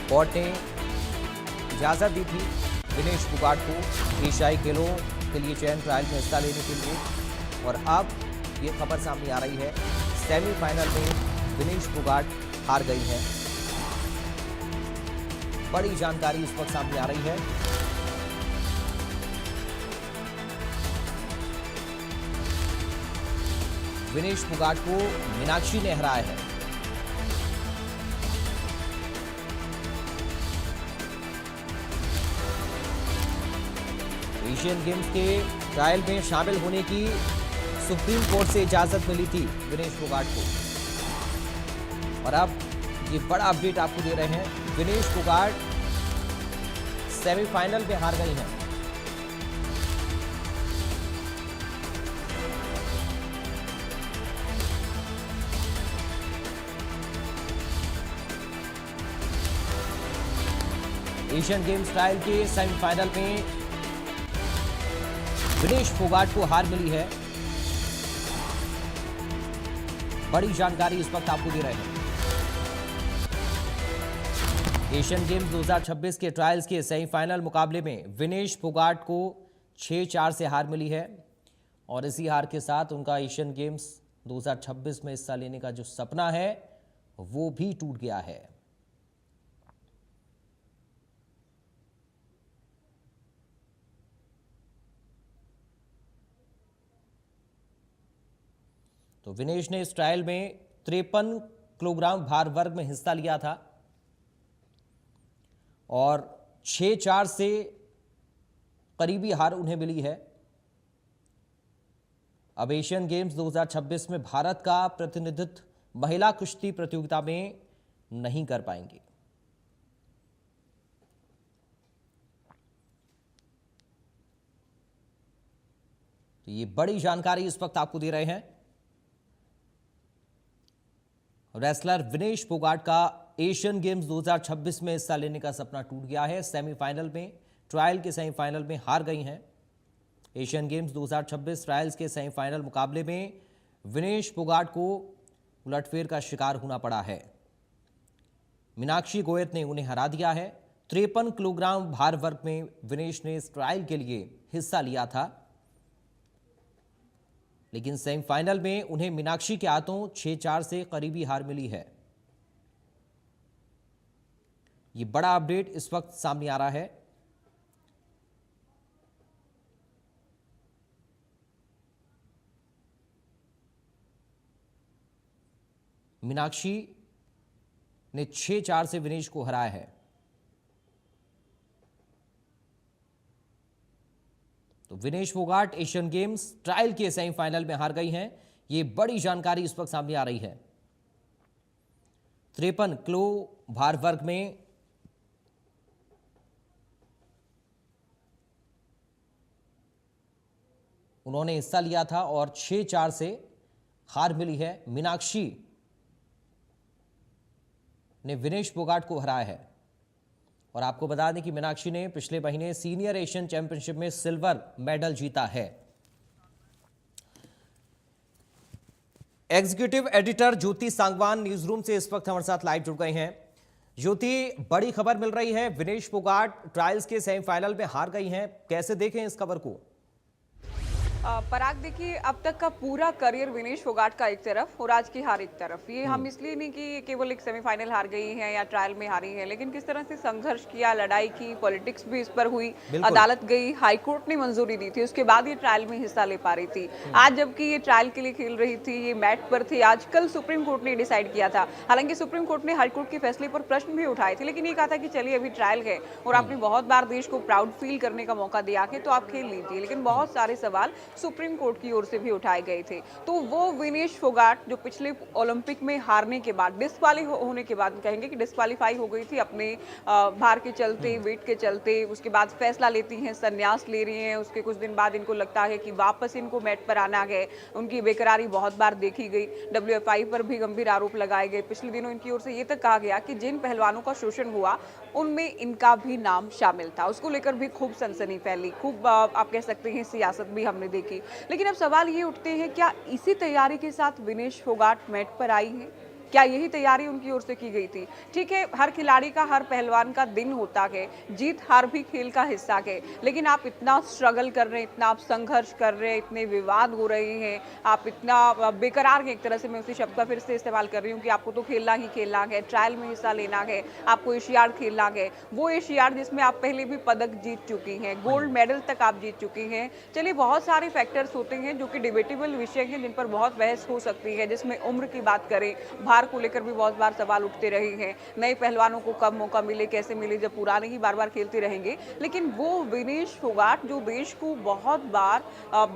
Court ने इजाजत दी थी विनेश फोगाट को एशियाई खेलों के लिए चयन ट्रायल में हिस्सा लेने के लिए, और अब ये खबर सामने आ रही है सेमीफाइनल में विनेश फोगाट हार गई है। बड़ी जानकारी इस वक्त सामने आ रही है। विनेश फोगाट को मीनाक्षी ने हराया है। एशियन गेम्स के ट्रायल में शामिल होने की सुप्रीम कोर्ट से इजाजत मिली थी विनेश फोगाट को, और अब ये बड़ा अपडेट आपको दे रहे हैं। विनेश फोगाट सेमीफाइनल में हार गई हैं। एशियन गेम्स ट्रायल के सेमीफाइनल में विनेश फोगाट को हार मिली है। बड़ी जानकारी इस वक्त आपको दे रहे हैं। एशियन गेम्स 2026 के ट्रायल्स के सेमीफाइनल मुकाबले में विनेश फोगाट को 6-4 से हार मिली है, और इसी हार के साथ उनका एशियन गेम्स 2026 में हिस्सा लेने का जो सपना है वो भी टूट गया है। तो विनेश ने इस ट्रायल में 53 किलोग्राम भार वर्ग में हिस्सा लिया था, और 6-4 से करीबी हार उन्हें मिली है। अब एशियन गेम्स 2026 में भारत का प्रतिनिधित्व महिला कुश्ती प्रतियोगिता में नहीं कर पाएंगे। तो ये बड़ी जानकारी इस वक्त आपको दे रहे हैं। रेसलर विनेश फोगाट का एशियन गेम्स 2026 में हिस्सा लेने का सपना टूट गया है। सेमीफाइनल में ट्रायल के सेमीफाइनल में हार गई हैं। एशियन गेम्स 2026 ट्रायल्स के सेमीफाइनल मुकाबले में विनेश फोगाट को उलटफेर का शिकार होना पड़ा है। मीनाक्षी गोयत ने उन्हें हरा दिया है। 53 किलोग्राम भार वर्ग में विनेश ने इस ट्रायल के लिए हिस्सा लिया था, लेकिन सेमीफाइनल में उन्हें मीनाक्षी के हाथों 6-4 से करीबी हार मिली है। ये बड़ा अपडेट इस वक्त सामने आ रहा है। मीनाक्षी ने 6-4 से विनेश को हराया है। तो Vinesh Phogat Asian games trial के सेमीफाइनल में हार गई हैं। ये बड़ी जानकारी इस वक्त सामने आ रही है। 53 किलो भार वर्ग में उन्होंने हिस्सा लिया था और 6-4 से हार मिली है। मीनाक्षी ने विनेश फोगाट को हराया है। और आपको बता दें कि मीनाक्षी ने पिछले महीने सीनियर एशियन चैंपियनशिप में सिल्वर मेडल जीता है। एग्जीक्यूटिव एडिटर ज्योति सांगवान न्यूज रूम से इस वक्त हमारे साथ लाइव जुड़ गए हैं। ज्योति, बड़ी खबर मिल रही है, विनेश फोगाट ट्रायल्स के सेमीफाइनल में हार गई हैं, कैसे देखें इस खबर को? पराग, देखिए, अब तक का पूरा करियर विनेश फोगाट का एक तरफ और आज की हार एक तरफ। ये हम इसलिए नहीं कि केवल एक सेमीफाइनल हार गई है या ट्रायल में हारी है, लेकिन किस तरह से संघर्ष किया, लड़ाई की, पॉलिटिक्स भी इस पर हुई, अदालत गई, हाई कोर्ट ने मंजूरी दी थी, उसके बाद ये ट्रायल में हिस्सा ले पा रही थी। आज जबकि ये ट्रायल के लिए खेल रही थी, ये मैट पर थी, आज कल सुप्रीम कोर्ट ने डिसाइड किया था। हालांकि सुप्रीम कोर्ट ने हाई कोर्ट के फैसले पर प्रश्न भी उठाए थे, लेकिन ये कहा था कि चलिए अभी ट्रायल है और आपने बहुत बार देश को प्राउड फील करने का मौका दिया है तो आप खेल लीजिए। लेकिन बहुत सारे सवाल सुप्रीम कोर्ट की ओर से भी उठाए गए थे। तो वो विनेश फोगाट जो पिछले ओलंपिक में हारने के बाद, होने के बाद कहेंगे कि डिस्क्वालीफाई हो गई थी अपने भार के चलते, वेट के चलते, उसके बाद फैसला लेती हैं, संन्यास ले रही हैं। उसके कुछ दिन बाद इनको लगता है कि वापस इनको मैट पर आना है। उनकी बेकरारी बहुत बार देखी गई, WFI पर भी गंभीर आरोप लगाए गए। पिछले दिनों इनकी ओर से ये तक कहा गया कि जिन पहलवानों का शोषण हुआ उनमें इनका भी नाम शामिल था। उसको लेकर भी खूब सनसनी फैली, खूब आप कह सकते हैं सियासत भी हमने देखी। लेकिन अब सवाल ये उठते हैं, क्या इसी तैयारी के साथ विनेश फोगाट मैट पर आई हैं? क्या यही तैयारी उनकी ओर से की गई थी? ठीक है, हर खिलाड़ी का, हर पहलवान का दिन होता है, जीत हार भी खेल का हिस्सा है, लेकिन आप इतना स्ट्रगल कर रहे हैं, इतना आप संघर्ष कर रहे हैं, इतने विवाद हो रहे हैं, आप इतना बेकरार हैं, एक तरह से मैं उसी शब्द का फिर से इस्तेमाल कर रही हूँ कि आपको तो खेलना ही खेलना है, ट्रायल में हिस्सा लेना है, आपको एशियाड खेलना है, वो एशियाड जिसमें आप पहले भी पदक जीत चुकी हैं, गोल्ड मेडल तक आप जीत चुकी हैं। चलिए, बहुत सारे फैक्टर्स होते हैं जो कि डिबेटेबल विषय हैं, जिन पर बहुत बहस हो सकती है, जिसमें उम्र की बात करें, भार को लेकर भी बहुत बार सवाल उठते रहे हैं, नए पहलवानों को कब मौका मिले, कैसे मिले, जब पुराने ही बार बार खेलते रहेंगे। लेकिन वो विनेश फोगाट जो देश को बहुत बार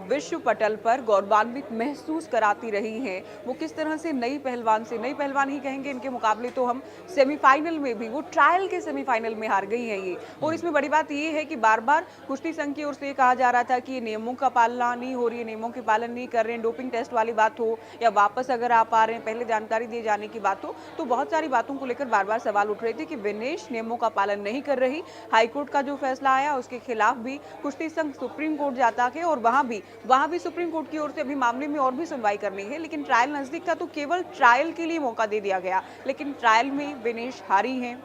विश्व पटल पर गौरवान्वित महसूस कराती रही हैं, वो किस तरह से नई पहलवान ही कहेंगे, इनके मुकाबले तो हम सेमीफाइनल में भी, वो ट्रायल के सेमीफाइनल में हार गई हैं ये। और इसमें बड़ी बात ये है कि बार बार कुश्ती संघ की ओर से कहा जा रहा था कि ये नियमों का पालना नहीं हो रही है, नियमों की पालन नहीं कर रहे हैं, डोपिंग टेस्ट वाली बात हो या वापस अगर आप आ रहे हैं, पहले जानकारी दिए जाने की बात हो, तो बहुत सारी बातों को लेकर बार बार सवाल उठ रहे थे कि विनेश नियमों का पालन नहीं कर रही। हाईकोर्ट का जो फैसला आया उसके खिलाफ भी कुश्ती संघ सुप्रीम कोर्ट जाता है और वहां भी सुप्रीम कोर्ट की ओर से अभी मामले में और भी सुनवाई करनी है, लेकिन ट्रायल नजदीक था तो केवल ट्रायल के लिए मौका दे दिया गया, लेकिन ट्रायल में विनेश हारी हैं।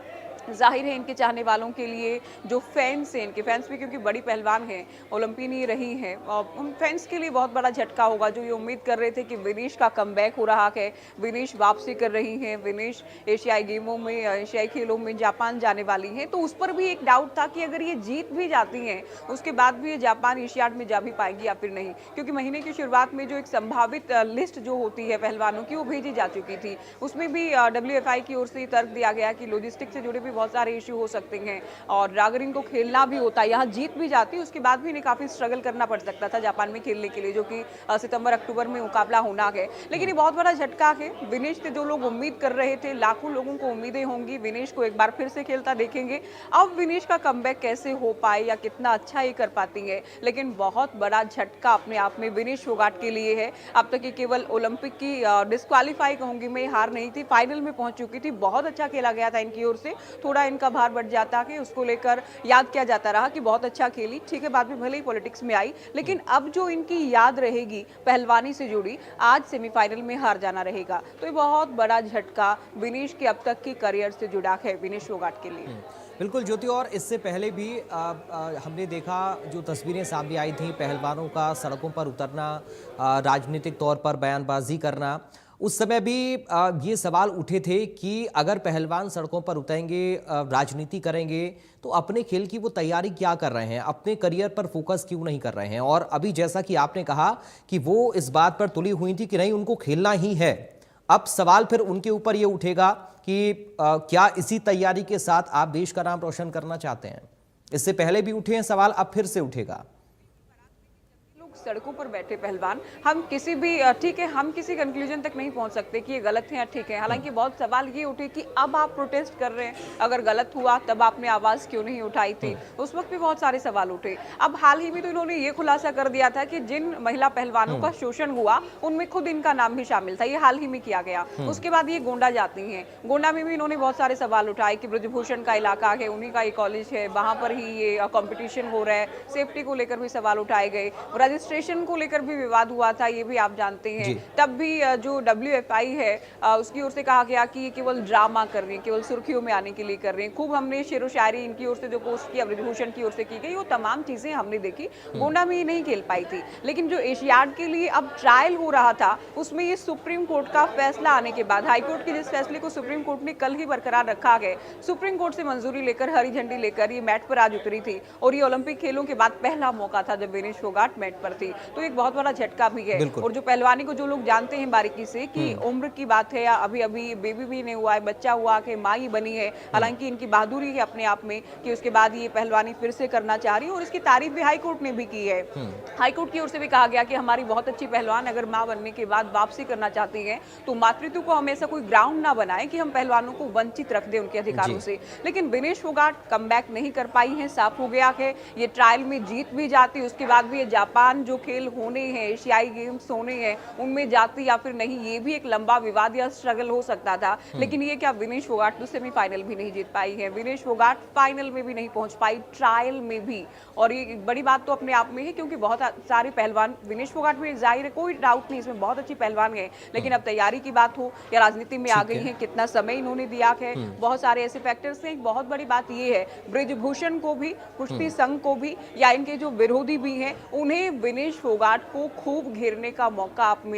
जाहिर है इनके चाहने वालों के लिए, जो फैंस हैं, इनके फैंस भी क्योंकि बड़ी पहलवान हैं, ओलंपियन रही हैं, उन फैंस के लिए बहुत बड़ा झटका होगा, जो ये उम्मीद कर रहे थे कि विनेश का कमबैक हो रहा है, विनेश वापसी कर रही हैं, विनेश एशियाई गेमों में, एशियाई खेलों में जापान जाने वाली हैं, तो उस पर भी एक डाउट था कि अगर ये जीत भी जाती हैं, उसके बाद भी ये जापान एशियाड में जा भी पाएगी या फिर नहीं, क्योंकि महीने की शुरुआत में जो एक संभावित लिस्ट जो होती है पहलवानों की, वो भेजी जा चुकी थी। उसमें भी WFI की ओर से तर्क दिया गया कि लॉजिस्टिक से जुड़े भी बहुत सारे इश्यू हो सकते हैं और अगर इनको खेलना भी होता, यहाँ जीत भी जाती, उसके बाद भी इन्हें काफी स्ट्रगल करना पड़ सकता था जापान में खेलने के लिए, जो कि सितंबर अक्टूबर में मुकाबला होना है। लेकिन ये बहुत बड़ा झटका है। विनेश से जो लोग उम्मीद कर रहे थे, लाखों लोगों को उम्मीदें होंगी, विनेश को एक बार फिर से खेलता देखेंगे। अब विनेश का कमबैक कैसे हो पाए या कितना अच्छा ये कर पाती है, लेकिन बहुत बड़ा झटका अपने आप में विनेश फोगाट के लिए है। अब तक ये केवल ओलंपिक की डिस्क्वालीफाई कहूंगी मैं, हार नहीं थी, फाइनल में पहुंच चुकी थी, बहुत अच्छा खेला गया था इनकी ओर से, थोड़ा इनका भार बढ़ जाता है, उसको लेकर याद किया जाता रहा कि बहुत अच्छा खेली, ठीक है, बाद में भले ही पॉलिटिक्स में आई, लेकिन अब जो इनकी याद रहेगी पहलवानी से जुड़ी, आज सेमीफाइनल में हार जाना रहेगा। तो ये बहुत बड़ा झटका विनेश के अब तक की करियर से जुड़ा है, विनेश फोगाट के लिए। बिल्कुल ज्योति, और इससे पहले भी हमने देखा जो तस्वीरें सामने आई थी, पहलवानों का सड़कों पर उतरना, राजनीतिक तौर पर बयानबाजी करना, उस समय भी ये सवाल उठे थे कि अगर पहलवान सड़कों पर उतरेंगे, राजनीति करेंगे, तो अपने खेल की वो तैयारी क्या कर रहे हैं, अपने करियर पर फोकस क्यों नहीं कर रहे हैं। और अभी जैसा कि आपने कहा कि वो इस बात पर तुली हुई थी कि नहीं, उनको खेलना ही है। अब सवाल फिर उनके ऊपर ये उठेगा कि क्या इसी तैयारी के साथ आप देश का नाम रोशन करना चाहते हैं। इससे पहले भी उठे हैं सवाल, अब फिर से उठेगा। सड़कों पर बैठे पहलवान, हम किसी भी, ठीक है, हम किसी कंक्लूजन तक नहीं पहुंच सकते कि ये गलत है या ठीक है। हालांकि बहुत सवाल ये उठे कि अब आप प्रोटेस्ट कर रहे हैं, अगर गलत हुआ तब आपने आवाज क्यों नहीं उठाई थी, उस वक्त भी बहुत सारे सवाल उठे। अब हाल ही में तो इन्होंने ये खुलासा कर दिया था कि जिन महिला पहलवानों का शोषण हुआ उनमें खुद इनका नाम भी शामिल था, ये हाल ही में किया गया। उसके बाद ये गोंडा जाती हैं, गोंडा में भी इन्होंने बहुत सारे सवाल उठाए कि ब्रजभूषण का इलाका है, उन्हीं का ये कॉलेज है, वहां पर ही ये कॉम्पिटिशन हो रहा है, सेफ्टी को लेकर भी सवाल उठाए गए, रजिस्ट्रेशन को लेकर भी विवाद हुआ था, ये भी आप जानते हैं। तब भी जो WFI है उसकी ओर से कहा गया कि ये केवल ड्रामा कर रही है, केवल सुर्खियों में आने के लिए कर रहे हैं। खूब हमने शेरो शायरी इनकी ओर से जो पोस्ट किया, ब्रजभूषण की ओर से की गई, वो तमाम चीजें हमने देखी। गोंडा में ये नहीं खेल पाई थी, लेकिन जो एशियाड के लिए अब ट्रायल हो रहा था, उसमें ये सुप्रीम कोर्ट का फैसला आने के बाद, हाईकोर्ट के जिस फैसले को सुप्रीम कोर्ट ने कल ही बरकरार रखा है, सुप्रीम कोर्ट से मंजूरी लेकर, हरी झंडी लेकर ये मैट पर आज उतरी थी। और ये ओलंपिक खेलों के बाद पहला मौका था जब विनेश फोगाट मैट पर थी, तो एक बहुत बड़ा झटका भी है। और जो पहलवानी को जो लोग जानते हैं बारीकी से कि उम्र की बात है या अभी अभी बेबी भी नहीं हुआ है, बच्चा हुआ कि माँ ही बनी है, हालांकि इनकी बहादुरी है अपने आप में कि उसके बाद ये पहलवानी फिर से करना चाह रही है, और इसकी तारीफ भी हाईकोर्ट ने भी की है। हाईकोर्ट की ओर से भी कहा गया कि हमारी बहुत अच्छी पहलवान अगर माँ बनने के बाद वापसी करना चाहती है तो मातृत्व को हम ऐसा कोई ग्राउंड ना बनाए कि हम पहलवानों को वंचित रख दें उनके अधिकारों से। लेकिन विनेश फोगाट कमबैक नहीं कर पाई है, साफ हो गया है। ये ट्रायल में जीत भी जाती, उसके बाद भी ये जापान दौरान जो खेल होने हैं, एशियाई गेम्स होने हैं, उनमें जाती या फिर नहीं, ये भी एक लंबा विवाद या स्ट्रगल हो सकता था। लेकिन ये क्या, विनेश फोगाट तो सेमीफाइनल भी नहीं जीत पाई है, विनेश फोगाट फाइनल में भी नहीं पहुंच पाई, ट्रायल में भी। और ये एक बड़ी बात तो अपने आप में है, क्योंकि बहुत सारे पहलवान, विनेश फोगाट में जाहिर है कोई डाउट नहीं, इसमें बहुत अच्छी पहलवान है, लेकिन अब तैयारी की बात हो या राजनीति में आ ठीक गई है। है, कितना समय इन्होंने दिया है, बहुत सारे ऐसे फैक्टर्स हैं। एक बहुत बड़ी बात ये है, ब्रिजभूषण को भी, कुश्ती संघ को भी, या इनके जो विरोधी भी हैं, उन्हें विनेश फोगाट को खूब घेरने का मौका आप मिल